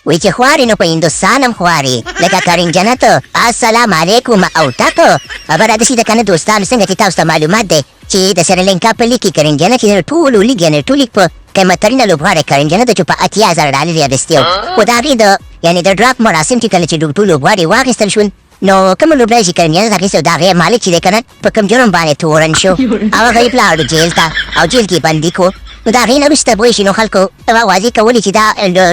وی چې خواري نو په هندوستان هم خواري لکه کریم جنت السلام علیکم او ټاکو خبره داسې ده که نه دوستانو څنګه چې تاسو ته معلومات دی چې د سریلنکا په لیګ کې کریم جنت چې ټولو لیګ یعنې ټول لیګ په قیمتترینه لوبغاړی کریم جنت چې په 80,000 ډالر یې اخیستي وو خو د هغې د یعنې د ډراپ مراسم چې کله چې ټول لوبغاړي واخیستل شول نو کوم لوبډله چې کریم جنت اخیستی و د هغې مالک چې دی که نه په کوم جرم باندې تورن شو او هغه یې پلاړو جیل ته او جیل کې بندي کړو نو د هغې نه وروسته پوه شي نو خلکو واضح کولې چې دا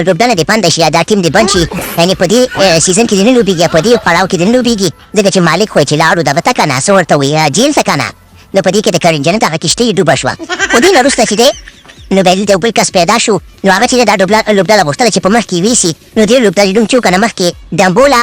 لوبډله دې بنده شي یا دا ټیم دې بند شي یعنې په دې سیزن کې دې نه لوبېږي یا په دې پړاو کې دې نه لوبېږي ځکه چې مالک خو یې چې لاړو دا به ته که نه څه ورته وایي جیل ته که نه نو په دې کې د کریم جنت هغه کښتۍ ډوبه شوه خو دې نه وروسته چې دی نو بیا دلته یو بل کس پیدا شو نو هغه چې دا لوبډله غوښتله چې په مخ کې ویسي نو دې لوبډلې نوم چې و که نه مخکې ډمبوله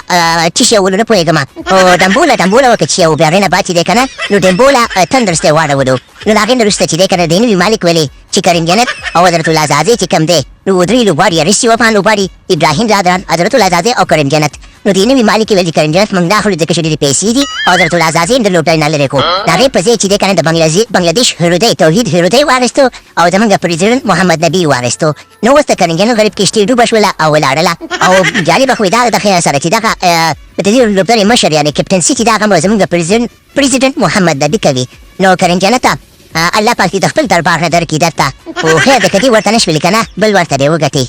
څه شی ولو نه پوهېږم او ډمبوله وکړه چې و بیا هغې نه بعد چې دی که نه نو ډمبوله تندرس ته یې واړولو نو د هغې نه وروسته چې دی که نه د نوي مالک ویلې چې کریم جنت او حضرت العزازي چې کوم دی نو درې لوبغاړي یا رسي وفان لوبغاړي ابراهیم رادران حضرت العزازي او کریم جنت نو د نوي مالک یې ویل چې کریم جنت موږ نه اخلو ځکه چې ډېرې پیسې دي او حضرت العزازي هم د لوبډلې نه لرې کړو د هغې په ځای چې دی که نه د بنګلادیش هیرودی توحید هیرودی واخیستو او زموږ پرزیدنټ محمد نبي واخیستو نو اوس د کریم جنت غریب کښتۍ ډوبه شوله او ولاړله او جالبه خو یې دا ده د خیر سره چې دغه د دې لوبډلې مشر یعنې کپټنسي چې د هغه زموږ پرزیدنټ محمد نبي کوي نو کریم جنت الله پاک دې د خپل دربار نه درکړي درته خو خیر دی که دې ورته نه شولې که نه بل ورته دې وګټې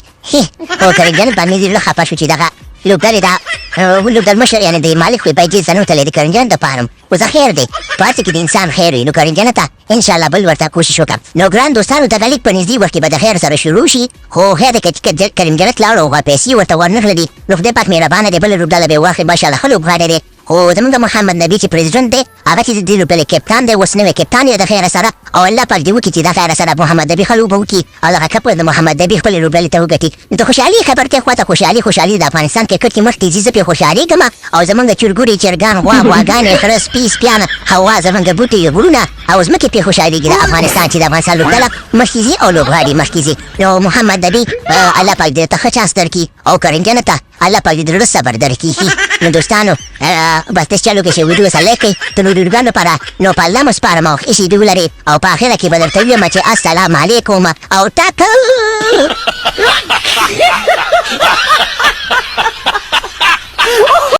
خو کریم جنت باندې ډېر خفه شو چې دغه لوبډلې دا لوبډل مشر یعنې د مالک خو یې پیسې زنوتلی د کریم جنت دپاره خو زه خیر دی په هر څه کې د انسان خیر وي نو کریم جنت ته انشاءالله بل ورته کوشش وکړم نو ګران دوستانو دغه لیګ په نږدې وخت کې به د خیر سره شروع شي خو خیر دی که کریم جنت لاړو او پیسې ورته ورنغله دي نو خدای پاک مهربانه دی بله لوبډله به یې واخلي ماشاءالله ښه لوبغاړی دی خو زموږ محمد نبي چې پرزیدنټ دی هغه چې د دې لوبډلې کپتان دی اوس نوی کپتان یې د خیره سره او الله پاک دې وکړي چې د خیره سره محمد نبي ښه لوبه وکړي او دغه کپ د محمد نبي خپلې لوبډلې ته وګټي نو د خوشحالي خبر کې خواته خوشحالي د افغانستان کرکټ کې مخکې ځي زه پرې خوشحالېږم او زموږ چرګوړي چرګان غوا غواګانې خره سپي سپیان هوا زموږ بوټي غرونه او ځمکې پرې خوشحالېږي د افغانستان چې د افغانستان لوبډله مخکې ځي او لوبغاړي مخکې ځي نو محمد نبي الله پاک دې ته ښه چانس درکړي او کریم جنت ته الله پاک دې د زړه صبر درکړي نو دوستانو بس داس چالو کې چې ویډیو سره لایک کړئ د نورو ویډیوګانو لپاره نو په الله مو سپارم او ښې شیدې ولرئ او په اخره کې به درته ووایم چې السلام علیکم او ټاکل